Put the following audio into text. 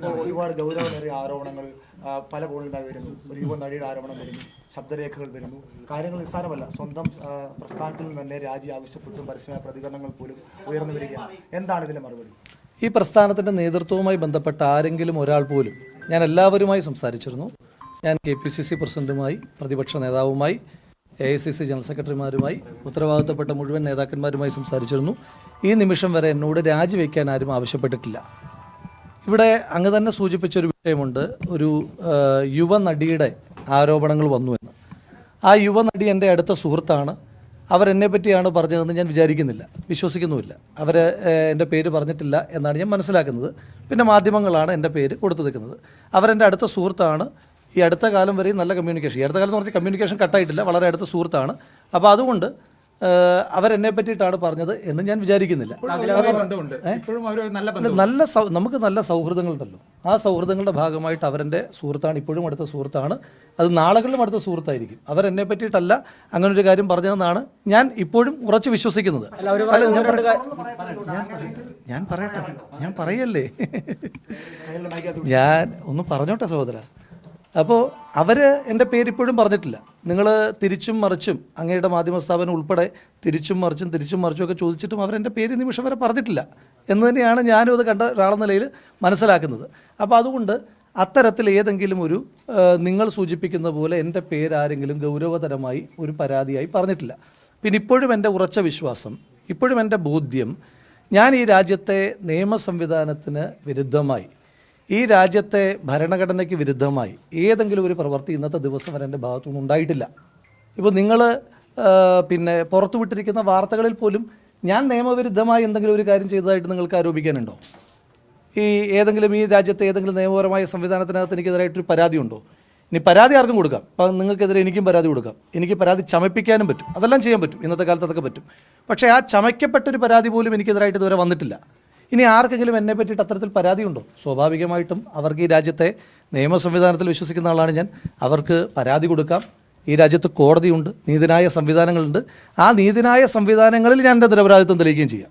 ഒരുപാട് ഗൗരവമേറിയ ആരോപണങ്ങൾ പല കോണിൽ വരുന്നു. ഒരു യുവ നടിയുടെ ആരോപണം വരുന്നു, ശബ്ദരേഖകൾ വരുന്നു. കാര്യങ്ങൾ നിസ്സാരമല്ല. സ്വന്തം പ്രസ്ഥാനത്തിൽ നിന്ന് തന്നെ രാജി ആവശ്യപ്പെട്ടും പരസ്യമായ പ്രതികരണങ്ങൾ പോലും ഉയർന്നു വരികയാണ്. എന്താണ് ഇതിന്റെ മറുപടി? ഈ പ്രസ്ഥാനത്തിൻ്റെ നേതൃത്വവുമായി ബന്ധപ്പെട്ട ആരെങ്കിലും ഒരാൾ പോലും, ഞാൻ എല്ലാവരുമായി സംസാരിച്ചിരുന്നു. ഞാൻ KPCC പ്രസിഡന്റുമായി, പ്രതിപക്ഷ നേതാവുമായി, AICC ജനറൽ സെക്രട്ടറിമാരുമായി, ഉത്തരവാദിത്തപ്പെട്ട മുഴുവൻ നേതാക്കന്മാരുമായി സംസാരിച്ചിരുന്നു. ഈ നിമിഷം വരെ എന്നോട് രാജിവെക്കാൻ ആരും ആവശ്യപ്പെട്ടിട്ടില്ല. ഇവിടെ അങ്ങ് തന്നെ സൂചിപ്പിച്ചൊരു വിഷയമുണ്ട്, ഒരു യുവനടിയുടെ ആരോപണങ്ങൾ വന്നു എന്ന്. ആ യുവനടി എൻ്റെ അടുത്ത സുഹൃത്താണ്. അവരെന്നെ പറ്റിയാണ് പറഞ്ഞതെന്ന് ഞാൻ വിചാരിക്കുന്നില്ല, വിശ്വസിക്കുന്നുമില്ല. അവർ എൻ്റെ പേര് പറഞ്ഞിട്ടില്ല എന്നാണ് ഞാൻ മനസ്സിലാക്കുന്നത്. പിന്നെ മാധ്യമങ്ങളാണ് എൻ്റെ പേര് കൊടുത്തു നിൽക്കുന്നത്. അവരെൻ്റെ അടുത്ത സുഹൃത്താണ്. ഈ അടുത്ത കാലം വരെയും നല്ല കമ്മ്യൂണിക്കേഷൻ, ഈ അടുത്ത കാലം എന്ന് പറഞ്ഞാൽ കമ്മ്യൂണിക്കേഷൻ കട്ടായിട്ടില്ല, വളരെ അടുത്ത സുഹൃത്താണ്. അപ്പോൾ അതുകൊണ്ട് അവരെന്നെ പറ്റിയിട്ടാണ് പറഞ്ഞത് എന്ന് ഞാൻ വിചാരിക്കുന്നില്ല. നമുക്ക് നല്ല സൗഹൃദങ്ങളുണ്ടല്ലോ. ആ സൗഹൃദങ്ങളുടെ ഭാഗമായിട്ട് അവരെൻ്റെ സുഹൃത്താണ്, ഇപ്പോഴും അടുത്ത സുഹൃത്താണ്. അത് നാളുകളിലും അടുത്ത സുഹൃത്തായിരിക്കും. അവരെന്നെ പറ്റിയിട്ടല്ല അങ്ങനൊരു കാര്യം പറഞ്ഞതെന്നാണ് ഞാൻ ഇപ്പോഴും ഉറച്ചു വിശ്വസിക്കുന്നത്. ഞാൻ പറയട്ടെ, ഞാൻ പറയല്ലേ, ഞാൻ ഒന്ന് പറഞ്ഞോട്ടെ സഹോദര. അപ്പോൾ അവർ എൻ്റെ പേരിപ്പോഴും പറഞ്ഞിട്ടില്ല. നിങ്ങൾ തിരിച്ചും മറിച്ചും അങ്ങയുടെ മാധ്യമ സ്ഥാപനം ഉൾപ്പെടെ തിരിച്ചും മറിച്ചും ഒക്കെ ചോദിച്ചിട്ടും അവരെൻ്റെ പേര് നിമിഷം വരെ പറഞ്ഞിട്ടില്ല എന്ന് തന്നെയാണ് ഞാനും അത് കണ്ട ഒരാളെന്ന നിലയിൽ മനസ്സിലാക്കുന്നത്. അപ്പോൾ അതുകൊണ്ട് അത്തരത്തിൽ ഏതെങ്കിലും ഒരു നിങ്ങൾ സൂചിപ്പിക്കുന്ന പോലെ എൻ്റെ പേരാരെങ്കിലും ഗൗരവതരമായി ഒരു പരാതിയായി പറഞ്ഞിട്ടില്ല. പിന്നെ ഇപ്പോഴും എൻ്റെ ഉറച്ച വിശ്വാസം, ഇപ്പോഴും എൻ്റെ ബോധ്യം, ഞാൻ ഈ രാജ്യത്തെ നിയമ സംവിധാനത്തിന് വിരുദ്ധമായി, ഈ രാജ്യത്തെ ഭരണഘടനയ്ക്ക് വിരുദ്ധമായി ഏതെങ്കിലും ഒരു പ്രവൃത്തി ഇന്നത്തെ ദിവസം വരെ എൻ്റെ ഭാഗത്തുനിന്ന് ഉണ്ടായിട്ടില്ല. ഇപ്പോൾ നിങ്ങൾ പിന്നെ പുറത്തുവിട്ടിരിക്കുന്ന വാർത്തകളിൽ പോലും ഞാൻ നിയമവിരുദ്ധമായി എന്തെങ്കിലും ഒരു കാര്യം ചെയ്തതായിട്ട് നിങ്ങൾക്ക് ആരോപിക്കാനുണ്ടോ? ഈ ഏതെങ്കിലും ഈ രാജ്യത്തെ ഏതെങ്കിലും നിയമപരമായ സംവിധാനത്തിനകത്ത് എനിക്കെതിരായിട്ടൊരു പരാതി ഉണ്ടോ? ഇനി പരാതി ആർക്കും കൊടുക്കാം. അപ്പം നിങ്ങൾക്കെതിരെ എനിക്കും പരാതി കൊടുക്കാം. എനിക്ക് പരാതി ചമപ്പിക്കാനും പറ്റും. അതെല്ലാം ചെയ്യാൻ പറ്റും. ഇന്നത്തെ കാലത്ത് അതൊക്കെ പറ്റും. പക്ഷേ ആ ചമയ്ക്കപ്പെട്ടൊരു പരാതി പോലും എനിക്കെതിരായിട്ട് ഇതുവരെ വന്നിട്ടില്ല. ഇനി ആർക്കെങ്കിലും എന്നെ പറ്റിയിട്ട് അത്തരത്തിൽ പരാതിയുണ്ടോ? സ്വാഭാവികമായിട്ടും അവർക്ക് ഈ രാജ്യത്തെ നിയമ സംവിധാനത്തിൽ വിശ്വസിക്കുന്ന ആളാണ് ഞാൻ. അവർക്ക് പരാതി കൊടുക്കാം. ഈ രാജ്യത്ത് കോടതിയുണ്ട്, നീതിന്യായ സംവിധാനങ്ങളുണ്ട്. ആ നീതിന്യായ സംവിധാനങ്ങളിൽ ഞാൻ എൻ്റെ നിരപരാധിത്വം തെളിയിക്കുകയും ചെയ്യാം.